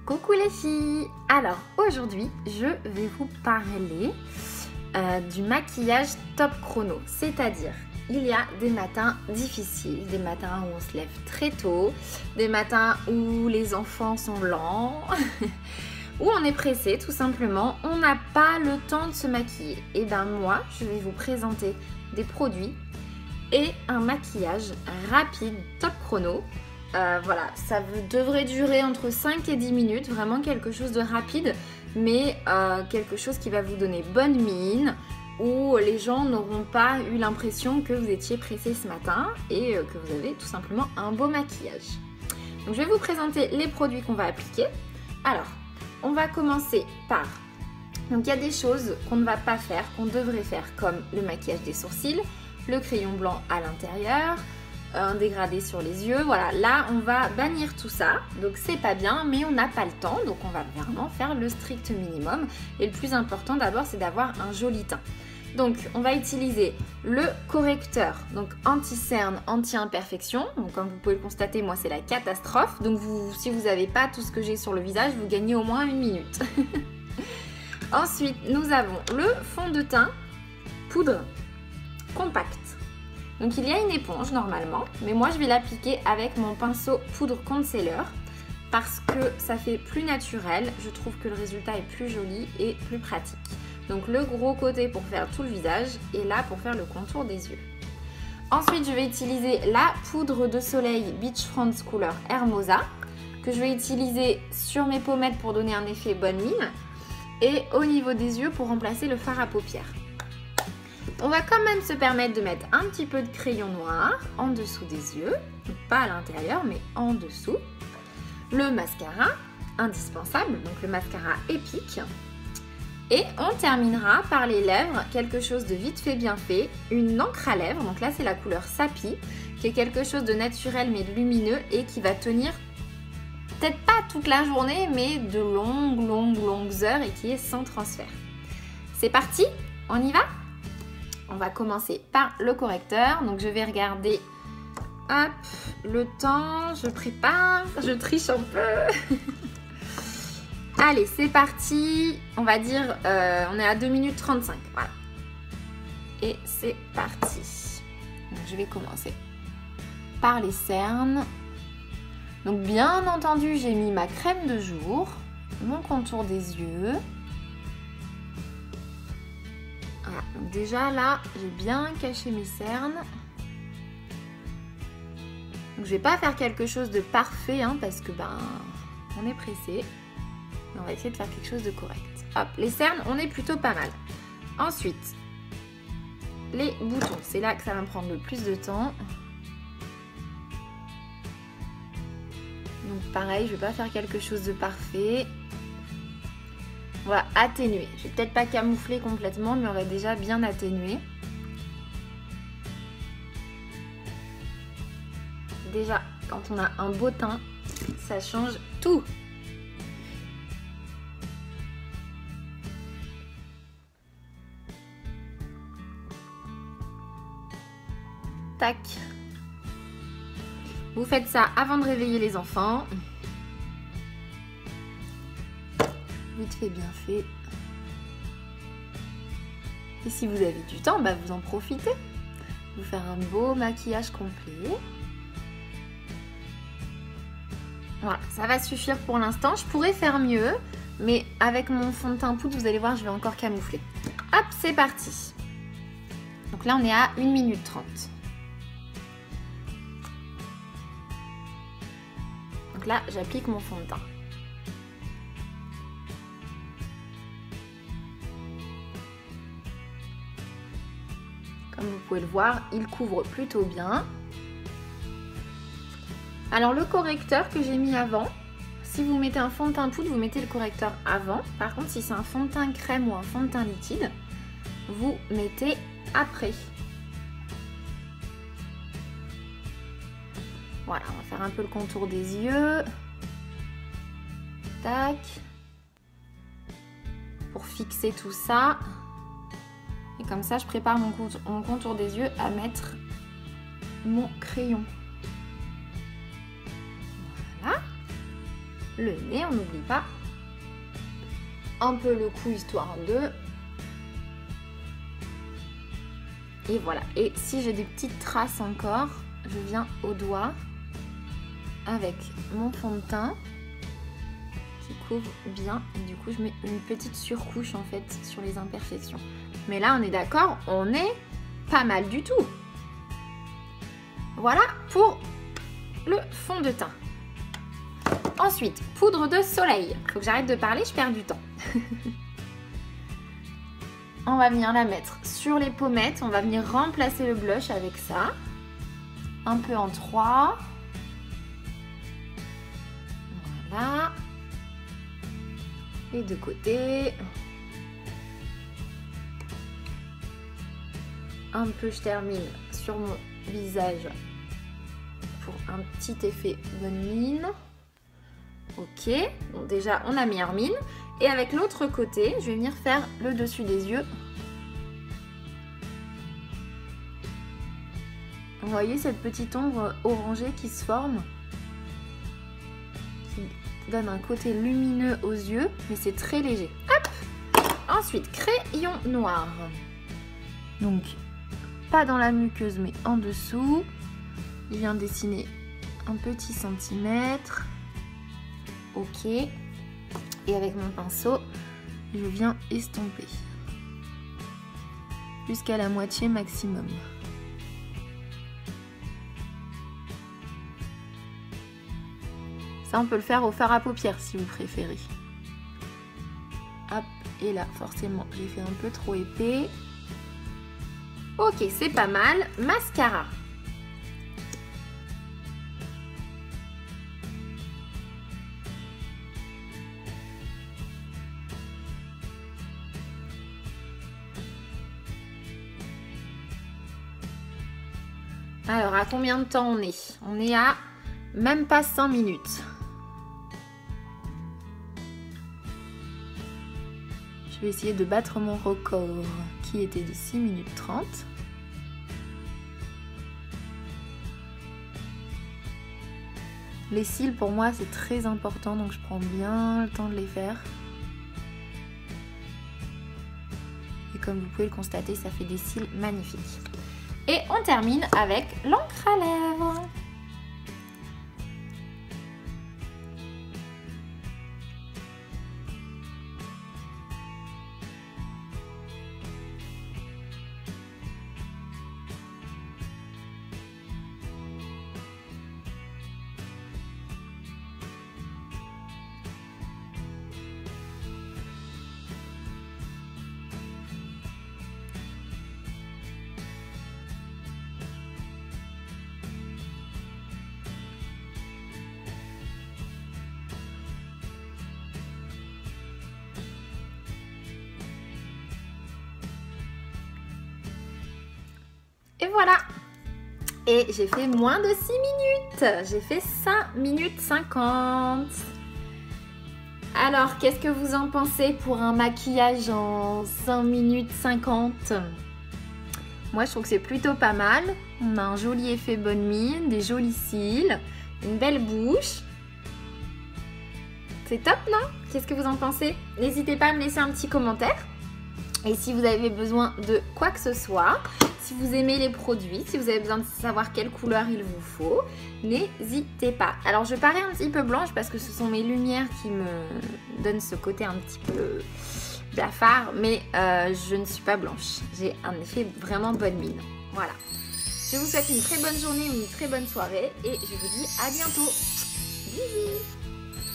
Coucou les filles! Alors aujourd'hui je vais vous parler du maquillage top chrono, c'est-à-dire il y a des matins difficiles, des matins où on se lève très tôt, des matins où les enfants sont lents, où on est pressé tout simplement, on n'a pas le temps de se maquiller. Et ben moi je vais vous présenter des produits et un maquillage rapide top chrono. Voilà, ça devrait durer entre 5 et 10 minutes, vraiment quelque chose de rapide, mais quelque chose qui va vous donner bonne mine, où les gens n'auront pas eu l'impression que vous étiez pressé ce matin et que vous avez tout simplement un beau maquillage. Donc je vais vous présenter les produits qu'on va appliquer. Alors, on va commencer par... Donc il y a des choses qu'on ne va pas faire, qu'on devrait faire, comme le maquillage des sourcils, le crayon blanc à l'intérieur, un dégradé sur les yeux, voilà, là on va bannir tout ça, donc c'est pas bien, mais on n'a pas le temps, donc on va vraiment faire le strict minimum, et le plus important d'abord c'est d'avoir un joli teint. Donc on va utiliser le correcteur, donc anti-cerne, anti-imperfection, donc comme vous pouvez le constater, moi c'est la catastrophe, donc si vous n'avez pas tout ce que j'ai sur le visage, vous gagnez au moins 1 minute. Ensuite nous avons le fond de teint poudre compact. Donc il y a une éponge normalement, mais moi je vais l'appliquer avec mon pinceau poudre concealer parce que ça fait plus naturel, je trouve que le résultat est plus joli et plus pratique. Donc le gros côté pour faire tout le visage et là pour faire le contour des yeux. Ensuite je vais utiliser la poudre de soleil Beachfront couleur Hermosa que je vais utiliser sur mes pommettes pour donner un effet bonne mine et au niveau des yeux pour remplacer le fard à paupières. On va quand même se permettre de mettre un petit peu de crayon noir en dessous des yeux, pas à l'intérieur mais en dessous. Le mascara, indispensable, donc le mascara épique. Et on terminera par les lèvres, quelque chose de vite fait bien fait, une encre à lèvres, donc là c'est la couleur Sapi, qui est quelque chose de naturel mais de lumineux et qui va tenir peut-être pas toute la journée mais de longues heures et qui est sans transfert. C'est parti, on y va ? On va commencer par le correcteur. Donc je vais regarder hop, le temps, je prépare, je triche un peu. Allez, c'est parti. On va dire, on est à 2 minutes 35. Voilà. Et c'est parti. Donc, je vais commencer par les cernes. Donc bien entendu, j'ai mis ma crème de jour, mon contour des yeux. Voilà, donc déjà là, j'ai bien caché mes cernes. Donc je vais pas faire quelque chose de parfait hein, parce que on est pressé. On va essayer de faire quelque chose de correct. Hop, les cernes, on est plutôt pas mal. Ensuite, les boutons, c'est là que ça va me prendre le plus de temps. Donc pareil, je vais pas faire quelque chose de parfait. On va atténuer. Je vais peut-être pas camoufler complètement, mais on va déjà bien atténuer. Déjà, quand on a un beau teint, ça change tout. Tac. Vous faites ça avant de réveiller les enfants. Vite fait, bien fait. Et si vous avez du temps, vous en profitez. Vous faire un beau maquillage complet. Voilà, ça va suffire pour l'instant. Je pourrais faire mieux, mais avec mon fond de teint poudre, vous allez voir, je vais encore camoufler. Hop, c'est parti. Donc là, on est à 1 minute 30. Donc là, j'applique mon fond de teint. Comme vous pouvez le voir, il couvre plutôt bien. Alors le correcteur que j'ai mis avant, si vous mettez un fond de teint poudre, vous mettez le correcteur avant. Par contre, si c'est un fond de teint crème ou un fond de teint liquide, vous mettez après. Voilà, on va faire un peu le contour des yeux. Tac. Pour fixer tout ça. Et comme ça, je prépare mon contour des yeux à mettre mon crayon. Voilà. le nez, on n'oublie pas. Un peu le cou histoire de... Et voilà. Et si j'ai des petites traces encore, je viens au doigt avec mon fond de teint qui couvre bien. Et du coup, je mets une petite surcouche en fait sur les imperfections. Mais là, on est d'accord, on est pas mal du tout. Voilà pour le fond de teint. Ensuite, poudre de soleil. Faut que j'arrête de parler, je perds du temps. On va venir la mettre sur les pommettes. On va venir remplacer le blush avec ça. Un peu en 3. Voilà. Les deux côtés. Un peu, je termine sur mon visage pour un petit effet bonne mine. Ok, donc déjà on a mis en mine. Et avec l'autre côté, je vais venir faire le dessus des yeux. Vous voyez cette petite ombre orangée qui se forme, qui donne un côté lumineux aux yeux, mais c'est très léger. Hop! Ensuite, crayon noir. Donc, pas dans la muqueuse, mais en dessous. Il vient dessiner un petit centimètre. Ok. Et avec mon pinceau, je viens estomper jusqu'à la moitié maximum. Ça, on peut le faire au fard à paupières si vous préférez. Hop, et là, forcément, j'ai fait un peu trop épais. Ok, c'est pas mal. Mascara. Alors, à combien de temps on est? On est à même pas 5 minutes. Je vais essayer de battre mon record qui était de 6 minutes 30. Les cils pour moi c'est très important, donc je prends bien le temps de les faire. Et comme vous pouvez le constater, ça fait des cils magnifiques. Et on termine avec l'encre à lèvres. Et voilà. Et j'ai fait moins de 6 minutes. J'ai fait 5 minutes 50. Alors, qu'est-ce que vous en pensez pour un maquillage en 5 minutes 50? Moi, je trouve que c'est plutôt pas mal. On a un joli effet bonne mine, des jolis cils, une belle bouche. C'est top, non? Qu'est-ce que vous en pensez? N'hésitez pas à me laisser un petit commentaire. Et si vous avez besoin de quoi que ce soit, si vous aimez les produits, si vous avez besoin de savoir quelle couleur il vous faut, n'hésitez pas. Alors je parais un petit peu blanche parce que ce sont mes lumières qui me donnent ce côté un petit peu blafard, mais je ne suis pas blanche. J'ai un effet vraiment bonne mine. Voilà. Je vous souhaite une très bonne journée ou une très bonne soirée et je vous dis à bientôt. Bisous.